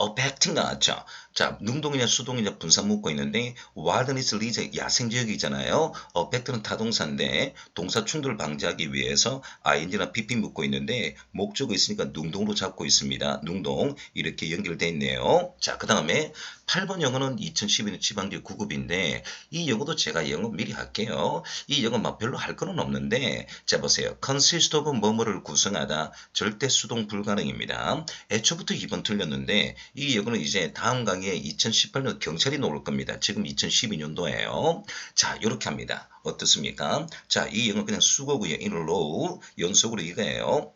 A: affect 나왔죠. 자, 능동이냐 수동이냐 분사 묻고 있는데 wilderness 리저 야생지역이잖아요. affect는 타동사인데 동사 충돌 방지하기 위해서 ing나 pp 묻고 있는데 목적어 있으니까 능동으로 잡고 있습니다. 능동 이렇게 연결돼 있네요. 자, 그 다음에 8번 영어는 2012년 지방직 9급인데 이 영어도 제가 영어 미리 할게요. 이 영어 막 별로 할 거는 없는데 자 보세요. consist of 뭐뭐를 구성하다 절대 수동 불가능입니다. 애초부터 2번 틀렸는데 이 영어는 이제 다음 강의에 2018년 경찰이 나올 겁니다. 지금 2012년도예요. 자, 이렇게 합니다. 어떻습니까? 자, 이 영어 그냥 수고고요. in row 연속으로 이거예요.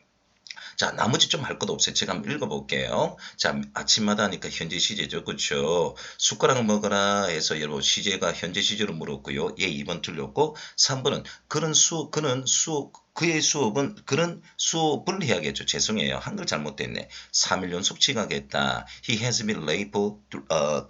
A: 자, 나머지 좀 할 것도 없어요. 제가 한번 읽어볼게요. 자, 아침마다 하니까 현재 시제죠. 그렇죠? 숟가락 먹어라 해서 여러분 시제가 현재 시제로 물었고요. 예, 2번 틀렸고 3번은 그의 수업은 그런 수업을 해야겠죠. 죄송해요. 한글 잘못됐네. 3일 연속 지각했다. He has been late for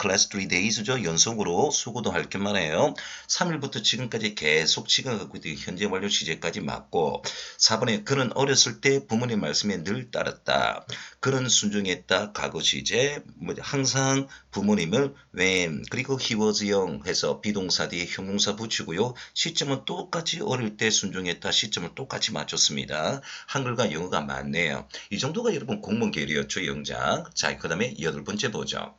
A: class 3 days죠. 연속으로 수고도 할 겸만 해요. 3일부터 지금까지 계속 지각하고 현재 완료 시제까지 맞고 4번에 그는 어렸을 때 부모님 말씀에 늘 따랐다. 그는 순종했다. 과거 시제 항상 부모님을 when 그리고 he was young 해서 비동사 뒤에 형용사 붙이고요. 시점은 똑같이 어릴 때 순종했다. 시점을 똑같이 맞췄습니다. 한글과 영어가 맞네요. 이 정도가 여러분 공무원 계열이었죠. 영작. 자, 그 다음에 여덟 번째 보죠.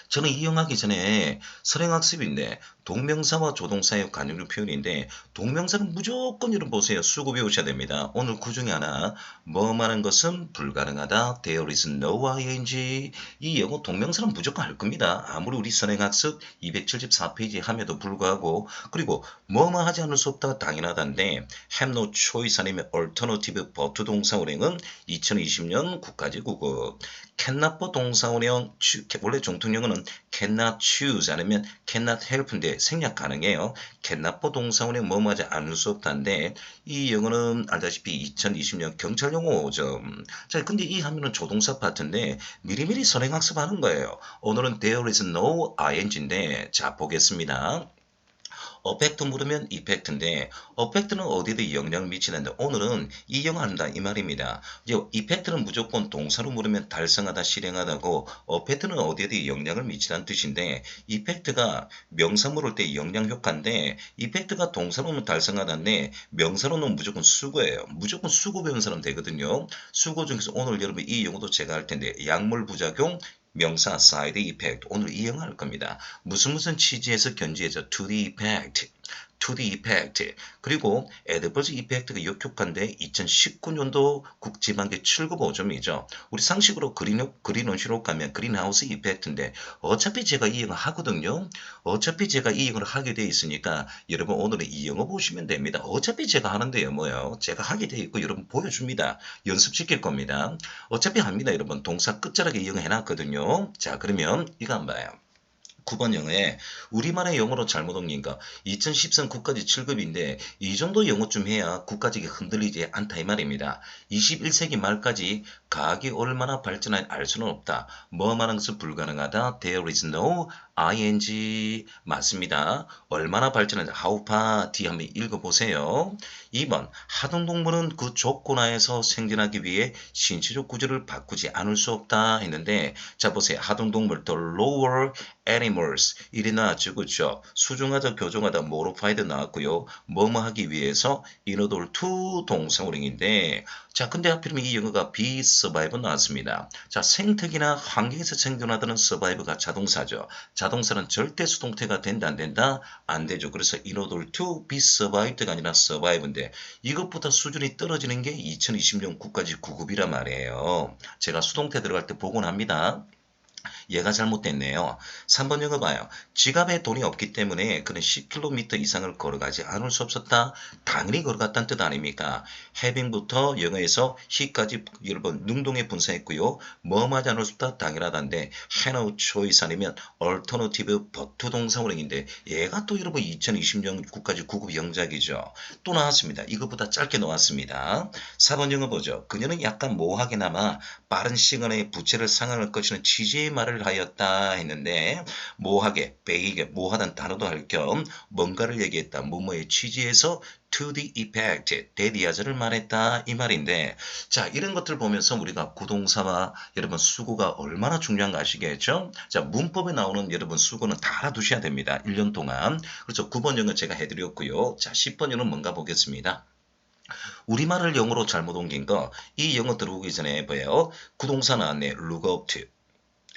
A: 저는 이용하기 전에 선행학습인데 동명사와 조동사의 관용류 표현인데 동명사는 무조건 여러분 보세요. 수고 배우셔야 됩니다. 오늘 그 중에 하나 뭐하는 것은 불가능하다. There is no ing. 이 영어 동명사는 무조건 할 겁니다. 아무리 우리 선행학습 274페이지 함에도 불구하고 그리고 뭐뭐 하지 않을 수 없다 당연하다인데 have no choice 아니면 alternative but 동사 운행은 2020년 국가직 9급 cannot 동사 운행 원래 정통영어는 cannot choose 아니면 cannot help인데 생략 가능해요. cannot 동사 운행 뭐뭐 하지 않을 수 없다인데 이 영어는 알다시피 2020년 경찰 용어죠. 자, 근데 이 하면은 조동사 파트인데 미리미리 선행학습하는 거예요. 오늘은 there is no ing인데 자 보겠습니다. 어펙트 물으면 이펙트인데 어펙트는 어디든 영향을 미치는데 오늘은 이 영어 한다 이 말입니다. 이제 이펙트는 무조건 동사로 물으면 달성하다 실행하다고 어펙트는 어디에든 영향을 미치다는 뜻인데 이펙트가 명사 물을 때 영향 효과인데 이펙트가 동사로 면 달성하다인데 명사로는 무조건 수고예요. 무조건 수고 배운 사람 되거든요. 수고 중에서 오늘 여러분 이 영어도 제가 할 텐데 약물 부작용 명사 side effect 오늘 이 영어 할 겁니다. 무슨 취지에서 견지해서 to the effect to the effect 그리고 adverse effect가 역효과인데 2019년도 국지방계 7급 5점이죠. 우리 상식으로 그린온실로 가면 그린하우스 이펙트인데 어차피 제가 이 영어 하거든요. 어차피 제가 이 영어를 하게 돼 있으니까 여러분 오늘은 이 영어 보시면 됩니다. 어차피 제가 하는데요. 뭐요? 제가 하게 돼 있고 여러분 보여줍니다. 연습시킬 겁니다. 어차피 합니다. 여러분 동사 끝자락에 이 영어 해놨거든요. 자, 그러면 이거 한번 봐요. 9번 영어에 우리말의 영어로 잘못 옮긴 거 2013 국가직 7급인데 이 정도 영어 좀 해야 국가직이 흔들리지 않다 이 말입니다. 21세기 말까지 과학이 얼마나 발전할지 알 수는 없다. 뭐 말하는 것은 불가능하다. There is no ing 맞습니다. 얼마나 발전할지 how far D 한번 읽어보세요. 2번 하등동물은 그 조건하에서 생존하기 위해 신체적 구조를 바꾸지 않을 수 없다 했는데 자 보세요. 하등동물 the lower animals 이리 나왔죠. 그렇죠. 수중하다 교정하다 modified 나왔고요. 뭐뭐 하기 위해서 in order to 동사원형인데 자 근데 하필이면 이 영어가 be survive 나왔습니다. 자 생태계나 환경에서 생존하다는 survive가 자동사죠. 자동사는 절대 수동태가 된다 안 된다? 안 되죠. 그래서 in order to be survived가 아니라 survive인데 이것보다 수준이 떨어지는 게 2020년 국가직 9급이란 말이에요. 제가 수동태 들어갈 때 복원합니다. 얘가 잘못됐네요. 3번 영어 봐요. 지갑에 돈이 없기 때문에 그는 10km 이상을 걸어가지 않을 수 없었다. 당연히 걸어갔다는 뜻 아닙니까? having부터 영어에서 he까지 여러분 능동에 분사했고요. 뭐하지 않을 수 없다 당연하다인데 had no choice 아니면 alternative but 동사원형인데 얘가 또 여러분 2020년 국가직 9급 영작이죠. 또 나왔습니다. 이것보다 짧게 나왔습니다. 4번 영어 보죠. 그녀는 약간 모호하게나마 빠른 시간에 부채를 상환할 것이라는 취지의 말을 하였다 했는데 모호하게, 베이게, 모호하다는 단어도 할 겸 뭔가를 얘기했다. 뭐뭐의 취지에서 to the effect, 대디아즈를 말했다 이 말인데 자 이런 것들 보면서 우리가 구동사와 여러분 수구가 얼마나 중요한가 아시겠죠? 자 문법에 나오는 여러분 수구는 다 알아두셔야 됩니다. 1년 동안. 그렇죠. 9번 영어 제가 해드렸고요. 자 10번 영어는 뭔가 보겠습니다. 우리말을 영어로 잘못 옮긴 거 이 영어 들어오기 전에 뭐예요? 구동사 나왔네. look up to.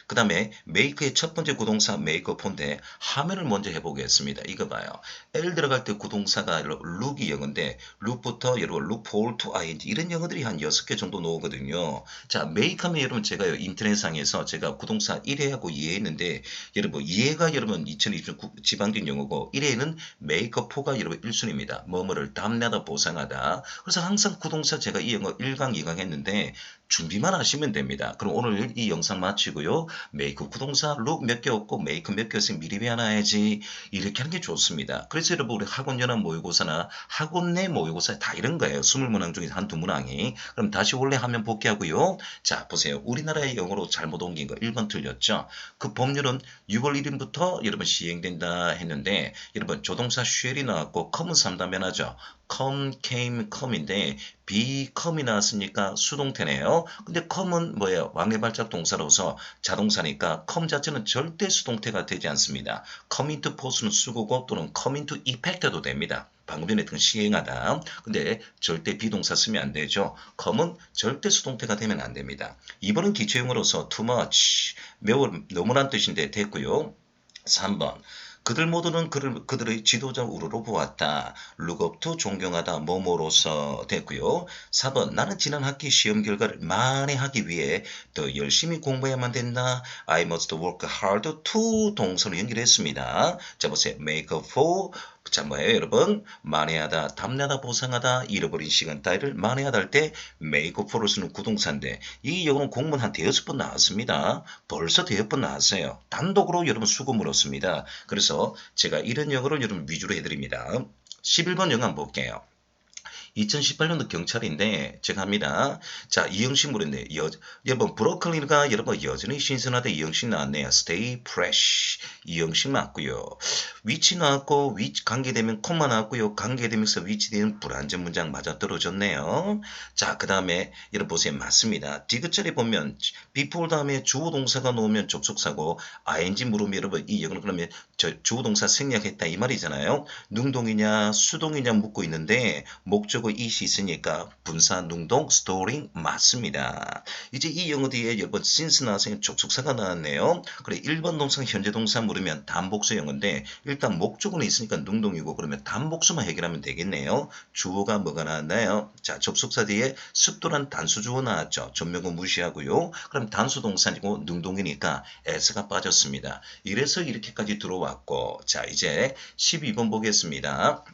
A: 그 다음에 make의 첫 번째 구동사 make up인데 화면을 먼저 해보겠습니다. 이거 봐요. L 들어갈 때 구동사가 look이 영어인데 look부터 여러분 look forward to ing 이런 영어들이 한 6개 정도 나오거든요. 자 make 하면 여러분 제가 인터넷상에서 제가 구동사 1회하고 2회 했는데 여러분 2회가 여러분 2020 지방직 영어고 1회는 make up가 여러분 1순위입니다. 뭐뭐를 담내다 보상하다. 그래서 항상 구동사 제가 이 영어 1강 2강 했는데 준비만 하시면 됩니다. 그럼 오늘 이 영상 마치고요. make 구동사 look 몇 개 없고 make 몇 개 없으면 미리 배워놔야지 이렇게 하는 게 좋습니다. 그래서 여러분 우리 학원연합 모의고사나 학원 내 모의고사 다 이런 거예요. 20문항 중에 한두 문항이. 그럼 다시 원래 화면 복귀하고요. 자 보세요. 우리나라의 영어로 잘못 옮긴 거 1번 틀렸죠. 그 법률은 6월 1일부터 여러분 시행된다 했는데 여러분 조동사 shall이 나왔고 come은 3단변 하죠. come, came, come인데 becom이 나왔으니까 수동태네요. 근데 come은 뭐예요? 왕의 발작 동사로서 자동사니까 come 자체는 절대 수동태가 되지 않습니다. come into force는 수고고 또는 come into effect도 됩니다. 방금 전에 했던 시행하다. 근데 절대 비동사 쓰면 안 되죠. come은 절대 수동태가 되면 안 됩니다. 2번은 기초용어로서 too much, 매우 너무란 뜻인데 됐고요. 3번 그들 모두는 그들의 지도자 우르르 보았다. look up to 존경하다 뭐뭐로서 됐고요. 4번 나는 지난 학기 시험 결과를 만회하기 위해 더 열심히 공부해야만 된다. I must work hard to 동사로 연결했습니다. 자 보세요. make up for 자 뭐예요 여러분? 만회하다, 답례하다, 보상하다, 잃어버린 시간 따위를 만회하다 할 때 make up for를 쓰는 구동사인데 이 영어는 공문 한 대여섯 번 나왔습니다. 벌써 대여섯 번 나왔어요. 단독으로 여러분 수고 물었습니다. 그래서 제가 이런 영어를 여러분 위주로 해드립니다. 11번 영어 한번 볼게요. 2018년도 경찰인데 제가 합니다. 자 이영신 물인데 여러분 브로콜리가 여러분 여전히 신선하다 이영신 나왔네요. Stay fresh 이영신 맞고요. 위치 나왔고 위치 관계되면 콤마 나왔고요. 관계되면서 위치되는 불완전 문장 맞아 떨어졌네요. 자 그 다음에 여러분 보세요. 맞습니다. 디귿자리 보면 before 다음에 주어 동사가 나오면 접속사고 ing 물으면 여러분 이 영어는 그러면 주어 동사 생략했다 이 말이잖아요. 능동이냐 수동이냐 묻고 있는데 목적 it이 있으니까 분사 능동 스토링 맞습니다. 이제 이 영어 뒤에 여러분 since 나왔으니 접속사가 나왔네요. 그래 1번 동사 현재 동사 물으면 단복수 영어인데 일단 목적은 있으니까 능동이고 그러면 단복수만 해결하면 되겠네요. 주어가 뭐가 나왔나요? 자 접속사 뒤에 습도란 단수주어 나왔죠. 전명어 무시하고요. 그럼 단수동사이고 능동이니까 s가 빠졌습니다. 이래서 이렇게까지 들어왔고 자 이제 12번 보겠습니다.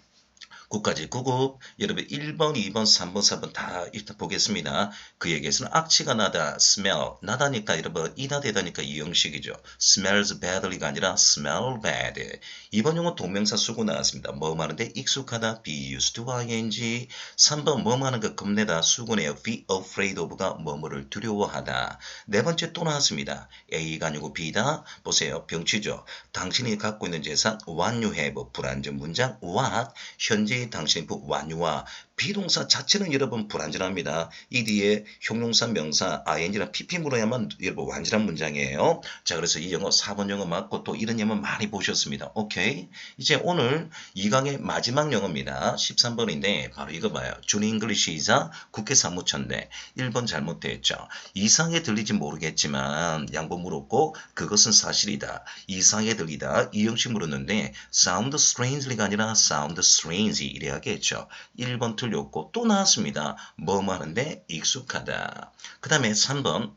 A: 9까지 9급 여러분 1번, 2번, 3번, 4번 다 일단 보겠습니다. 그에게서는 악취가 나다, smell 나다니까 여러분 이나되다니까 이 형식이죠. smells badly가 아니라 smell bad. 이번 용어 동명사 쓰고 나왔습니다. 뭐 하는데 익숙하다, be used to ing. 3번 뭐 하는 거 겁내다 수고네요. be afraid of가 뭐뭐를 두려워하다. 네 번째 또 나왔습니다. A가 아니고 B다. 보세요. 병치죠. 당신이 갖고 있는 재산 what you have 불완전 문장 what 현재 당신의 완유와 비동사 자체는 여러분 불완전합니다. 이 뒤에 형용사, 명사, ing나 pp 물어야만 여러분 완전한 문장이에요. 자, 그래서 이 영어 4번 영어 맞고 또 이런 영어 많이 보셨습니다. 오케이. 이제 오늘 2강의 마지막 영어입니다. 13번인데 바로 이거 봐요. 준 잉글리시 이사 국회 사무처인데 1번 잘못됐죠. 이상하게 들리지 모르겠지만 양보 물었고 그것은 사실이다. 이상하게 들리다. 이 형식 물었는데 sound strangely가 아니라 sound strange 이래야겠죠. 1번 틀렸고 또 나왔습니다. 뭐뭐 하는데 익숙하다. 그 다음에 3번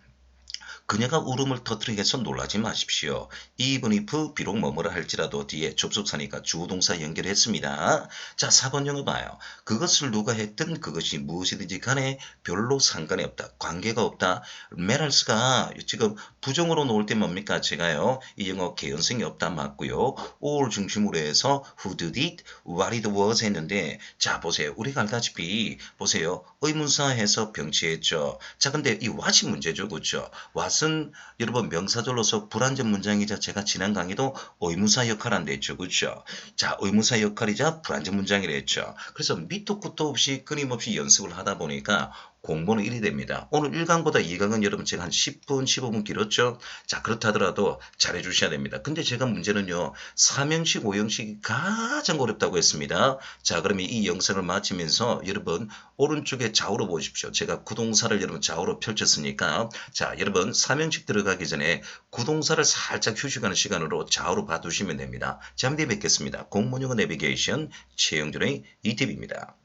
A: 그녀가 울음을 터뜨리겠어 놀라지 마십시오. even if 비록 뭐뭐라 할지라도 뒤에 접속사니까 주어동사 연결했습니다. 자, 4번 영어 봐요. 그것을 누가 했든 그것이 무엇이든지 간에 별로 상관이 없다. 관계가 없다. 메랄스가 지금 부정으로 놓을 때 뭡니까? 제가요. 이 영어 개연성이 없다 맞고요. all 중심으로 해서 who did it, what it was 했는데 자, 보세요. 우리가 알다시피 보세요. 의문사해서 병치했죠. 자, 근데 이 what이 문제죠. 그렇죠? what은 여러분 명사절로서 불완전 문장이자 제가 지난 강의도 의문사 역할을 한다 했죠. 그렇죠? 자, 의문사 역할이자 불완전 문장이라 했죠. 그래서 밑도 끝도 없이 끊임없이 연습을 하다 보니까 공부는 1이 됩니다. 오늘 1강보다 2강은 여러분 제가 한 10분, 15분 길었죠? 자, 그렇다 하더라도 잘해 주셔야 됩니다. 근데 제가 문제는요. 3형식, 5형식이 가장 어렵다고 했습니다. 자, 그러면 이 영상을 마치면서 여러분 오른쪽에 좌우로 보십시오. 제가 구동사를 여러분 좌우로 펼쳤으니까 자, 여러분 3형식 들어가기 전에 구동사를 살짝 휴식하는 시간으로 좌우로 봐두시면 됩니다. 잠시 뵙겠습니다. 공무원영어 내비게이션 최영준의 이팁입니다.